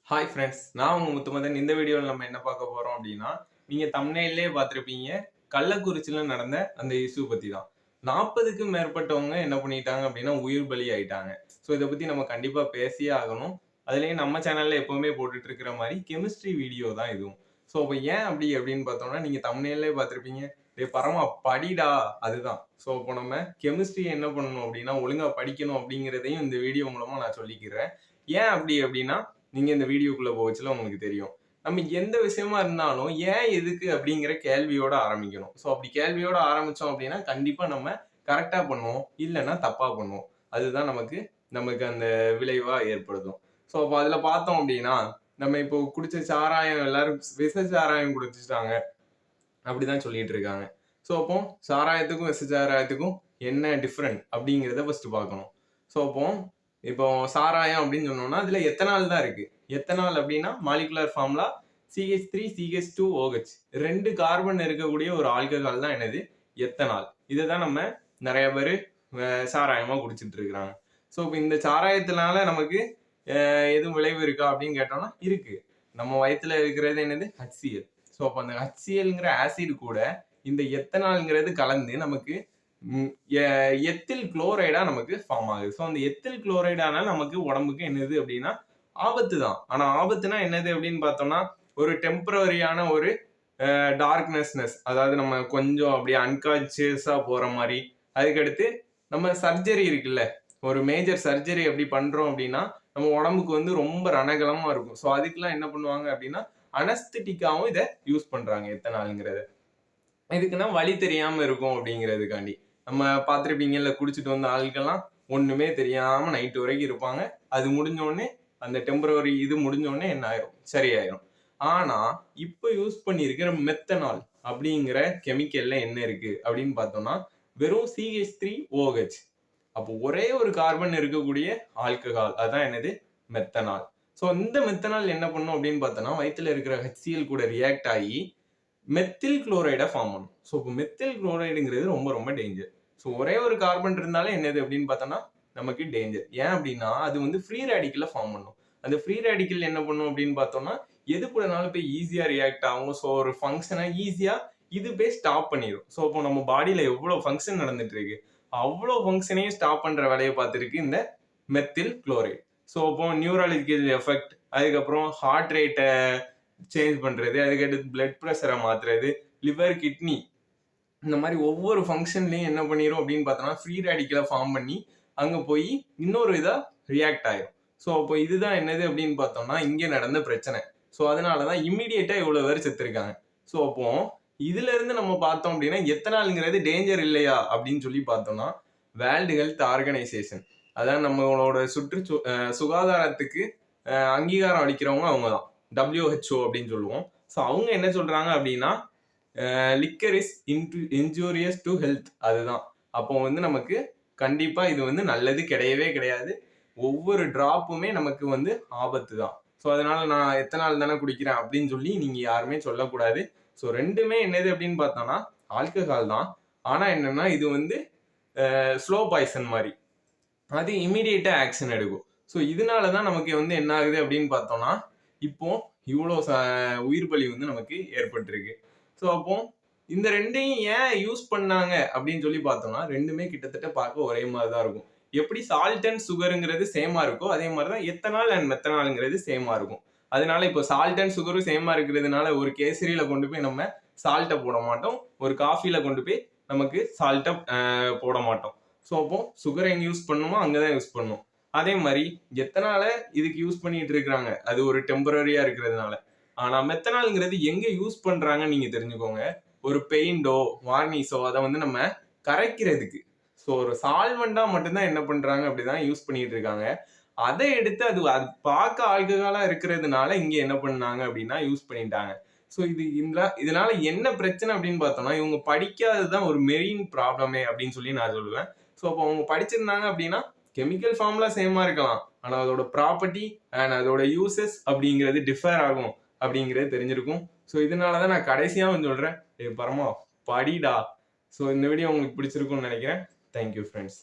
Hi friends, நான் உங்க முத்துமதன். இந்த வீடியோவில் நம்ம என்ன பார்க்க போறோம் அப்படின்னா, நீங்க தம்ப்நெயிலே பார்த்துருப்பீங்க. கள்ளக்குறிச்சியில் நடந்த அந்த இஷ்யூ பத்தி தான். 40க்கும் மேற்பட்டவங்க என்ன பண்ணிட்டாங்க அப்படின்னா உயிர் பலி ஆயிட்டாங்க. ஸோ இதை பத்தி நம்ம கண்டிப்பா பேசியே ஆகணும். அதுலயும் நம்ம சேனல்ல எப்பவுமே போட்டுட்டு இருக்கிற மாதிரி கெமிஸ்ட்ரி வீடியோ தான் இதுவும். ஸோ அப்போ ஏன் அப்படி அப்படின்னு பார்த்தோம்னா, நீங்க தம்ப்நெயிலே பார்த்துருப்பீங்க. டேய் பரமா படிடா, அதுதான். ஸோ இப்போ நம்ம கெமிஸ்ட்ரி என்ன பண்ணணும் அப்படின்னா ஒழுங்கா படிக்கணும் அப்படிங்கிறதையும் இந்த வீடியோ மூலமா நான் சொல்லிக்கிறேன். ஏன் அப்படி அப்படின்னா, நீங்க இந்த வீடியோக்குள்ள போகச்சுல உங்களுக்கு தெரியும். நம்ம எந்த விஷயமா இருந்தாலும் ஏன் எதுக்கு அப்படிங்கிற கேள்வியோட ஆரம்பிக்கணும். ஸோ அப்படி கேள்வியோட ஆரம்பிச்சோம் அப்படின்னா கண்டிப்பா நம்ம கரெக்டா பண்ணுவோம், இல்லைன்னா தப்பா பண்ணுவோம். அதுதான் நமக்கு அந்த விளைவா ஏற்படுத்தும். ஸோ அப்போ அதுல பார்த்தோம் அப்படின்னா, நம்ம இப்போ குடிச்ச சாராயம் எல்லாரும் விஷ சாராயம் குடிச்சிட்டாங்க அப்படிதான் சொல்லிட்டு இருக்காங்க. ஸோ அப்போ சாராயத்துக்கும் விஷ சாராயத்துக்கும் என்ன டிஃப்ரெண்ட் அப்படிங்கிறத ஃபர்ஸ்ட் பார்க்கணும். ஸோ அப்போ இப்போ சாராயம் அப்படின்னு சொன்னோம்னா அதுல எத்தனால் தான் இருக்கு. எத்தனால் அப்படின்னா மாலிகுலர் ஃபார்முலா CH3CH2OH. 2 கார்பன் இருக்கக்கூடிய ஒரு ஆல்கஹால் தான் என்னது எத்தனால். இதை தான் நம்ம நிறைய பேர் சாராயமா குடிச்சிட்டு இருக்கிறாங்க. ஸோ இப்போ இந்த சாராயத்தினால நமக்கு எதுவும் விளைவு இருக்கா அப்படின்னு கேட்டோம்னா இருக்கு. நம்ம வயிற்றுல இருக்கிறது என்னது HCl. ஸோ அப்போ அந்த HClங்கிற ஆசிட் கூட இந்த எத்தனால்ங்கிறது கலந்து நமக்கு எத்தில் குளோரைடா நமக்கு ஃபார்ம் ஆகுது. ஸோ அந்த எத்தில் குளோரைடானால நமக்கு உடம்புக்கு என்னது அப்படின்னா ஆபத்து தான். ஆனா ஆபத்துனா என்னது அப்படின்னு பார்த்தோம்னா ஒரு டெம்பரரியான ஒரு டார்க்னஸ்னஸ், அதாவது நம்ம கொஞ்சம் அப்படியே அன்கான்சியஸா போற மாதிரி. அதுக்கடுத்து நம்ம சர்ஜரி இருக்குல்ல, ஒரு மேஜர் சர்ஜரி எப்படி பண்றோம் அப்படின்னா நம்ம உடம்புக்கு வந்து ரொம்ப ரணகலமா இருக்கும். ஸோ அதுக்கெல்லாம் என்ன பண்ணுவாங்க அப்படின்னா அனஸ்தட்டிக்காவும் இதை யூஸ் பண்றாங்க எத்தனாலுங்கிறத. இதுக்குன்னா வழி தெரியாம இருக்கும் அப்படிங்கிறதுக்காண்டி. நம்ம பார்த்துருப்பீங்கல்ல, குடிச்சிட்டு வந்த ஆளுக்கெல்லாம் ஒண்ணுமே தெரியாம நைட்டு வரைக்கும் இருப்பாங்க. அது முடிஞ்ச உடனே அந்த டெம்பரவரி இது முடிஞ்ச உடனே என்ன ஆயிரும், சரியாயிரும். ஆனா இப்ப யூஸ் பண்ணியிருக்கிற மெத்தனால் அப்படிங்கிற கெமிக்கல்ல என்ன இருக்கு அப்படின்னு பார்த்தோம்னா வெறும் CH3OH. அப்போ ஒரே ஒரு கார்பன் இருக்கக்கூடிய ஆல்கஹால், அதான் என்னது மெத்தனால். ஸோ இந்த மெத்தனால் என்ன பண்ணும் அப்படின்னு பார்த்தோம்னா வயிற்றுல இருக்கிற HCl கூட ரியாக்ட் ஆகி மெத்தில் குளோரைடை ஃபார்ம் பண்ணும். ஸோ இப்போ மெத்தில் குளோரைடுங்கிறது ரொம்ப ரொம்ப டேஞ்சர். ஸோ ஒரே ஒரு கார்பன் இருந்தாலே என்னது அப்படின்னு பார்த்தோம்னா நமக்கு டேஞ்சர். ஏன் அப்படின்னா அது வந்து ஃப்ரீ ரேடிக்கலை ஃபார்ம் பண்ணும். அந்த ஃப்ரீ ரேடிக்கல் என்ன பண்ணும் அப்படின்னு பார்த்தோம்னா எது கூடனாலும் போய் ஈஸியா ரியாக்ட் ஆகும். ஸோ ஒரு ஃபங்க்ஷனை ஈஸியா இது போய் ஸ்டாப் பண்ணிடும். ஸோ இப்போ நம்ம பாடியில எவ்வளவு ஃபங்க்ஷன் நடந்துட்டு இருக்கு, அவ்வளோ ஃபங்க்ஷனையும் ஸ்டாப் பண்ற வேலையை பார்த்துருக்கு இந்த மெத்தில் குளோரைடு. ஸோ இப்போ நியூரலாஜிக்கல் எஃபெக்ட், அதுக்கப்புறம் ஹார்ட் ரேட்டை சேஞ்ச் பண்றது, அதுக்கடுத்து பிளட் ப்ரெஷரை மாத்துறது, லிவர், கிட்னி, இந்த மாதிரி ஒவ்வொரு ஃபங்க்ஷன்லையும் என்ன பண்ணிடும் அப்படின்னு பார்த்தோம்னா ஃப்ரீ ரேடிக்கலை ஃபார்ம் பண்ணி அங்கே போய் இன்னொரு இதாக ரியாக்ட் ஆயிரும். ஸோ அப்போ இதுதான் என்னது அப்படின்னு பார்த்தோம்னா இங்கே நடந்த பிரச்சனை. ஸோ அதனால தான் இம்மிடியேட்டா இவ்வளோ பேர் செத்துருக்காங்க. ஸோ அப்போ இதுல இருந்து நம்ம பார்த்தோம் அப்படின்னா எத்தனாலுங்கிறது டேஞ்சர் இல்லையா அப்படின்னு சொல்லி பார்த்தோம்னா வேர்ல்டு ஹெல்த் ஆர்கனைசேஷன், அதான் நம்மளோட சுகாதாரத்துக்கு அங்கீகாரம் அளிக்கிறவங்க அவங்க தான், WHO அப்படின்னு சொல்லுவோம். ஸோ அவங்க என்ன சொல்றாங்க அப்படின்னா liquor is injurious to health. அதுதான். அப்போ வந்து நமக்கு கண்டிப்பா இது வந்து நல்லது கிடையவே கிடையாது. ஒவ்வொரு டிராப்புமே நமக்கு வந்து ஆபத்து தான். ஸோ அதனால நான் எத்தனால் தானே குடிக்கிறேன் அப்படின்னு சொல்லி நீங்க யாருமே சொல்லக்கூடாது. ஸோ ரெண்டுமே என்னது அப்படின்னு பார்த்தோம்னா ஆல்கஹால் தான். ஆனா என்னன்னா இது வந்து ஸ்லோ பாய்சன் மாதிரி, அது இமீடியட்டா ஆக்ஷன் எடுக்கும். ஸோ இதனாலதான் நமக்கு வந்து என்ன ஆகுது அப்படின்னு பார்த்தோம்னா இப்போ இவ்வளோ உயிர் பலி வந்து நமக்கு ஏற்பட்டிருக்கு. ஸோ அப்போ இந்த ரெண்டையும் ஏன் யூஸ் பண்ணாங்க அப்படின்னு சொல்லி பார்த்தோம்னா ரெண்டுமே கிட்டத்தட்ட பார்க்க ஒரே மாதிரி தான் இருக்கும். எப்படி சால்ட் அண்ட் சுகருங்கிறது சேமா இருக்கோ அதே மாதிரிதான் எத்தனால் அண்ட் மெத்தனால்ங்கிறது சேமா இருக்கும். அதனால இப்போ சால்ட் அண்ட் சுகரும் சேமா இருக்கிறதுனால ஒரு கேசரியில கொண்டு போய் நம்ம சால்ட்டை போட மாட்டோம், ஒரு காஃபில கொண்டு போய் நமக்கு சால்ட்டை போட மாட்டோம். ஸோ அப்போ சுகர் எங்க யூஸ் பண்ணுமோ அங்கதான் யூஸ் பண்ணும். அதே மாதிரி எத்தனால இதுக்கு யூஸ் பண்ணிட்டு இருக்கிறாங்க, அது ஒரு டெம்பரரியா இருக்கிறதுனால. ஆனா மெத்தனால்ங்கிறது எங்க யூஸ் பண்றாங்கன்னு நீங்க தெரிஞ்சுக்கோங்க. ஒரு பெயிண்டோ வார்னிஷோ அதை வந்து நம்ம கரைக்கிறதுக்கு, ஸோ ஒரு சால்வெண்டா மட்டும்தான் என்ன பண்றாங்க அப்படிதான் யூஸ் பண்ணிட்டு இருக்காங்க. அதை எடுத்து அது பார்க்க ஆல்கஹாலா இருக்கிறதுனால இங்க என்ன பண்ணாங்க அப்படின்னா யூஸ் பண்ணிட்டாங்க. ஸோ இதனால என்ன பிரச்சனை அப்படின்னு பார்த்தோம்னா இவங்க படிக்காததுதான் ஒரு மெயின் ப்ராப்ளமே அப்படின்னு சொல்லி நான் சொல்லுவேன். ஸோ அப்போ அவங்க படிச்சிருந்தாங்க அப்படின்னா கெமிக்கல் ஃபார்ம்ல சேமா இருக்கலாம், ஆனா அதோட ப்ராப்பர்ட்டி அண்ட் அதோட யூசஸ் அப்படிங்கிறது டிஃபர் ஆகும் அப்படிங்கிறது தெரிஞ்சிருக்கும். ஸோ இதனாலதான் நான் கடைசியா வந்து சொல்றேன், பரமா படிடா. ஸோ இந்த வீடியோ உங்களுக்கு பிடிச்சிருக்கும்னு நினைக்கிறேன். Thank you friends.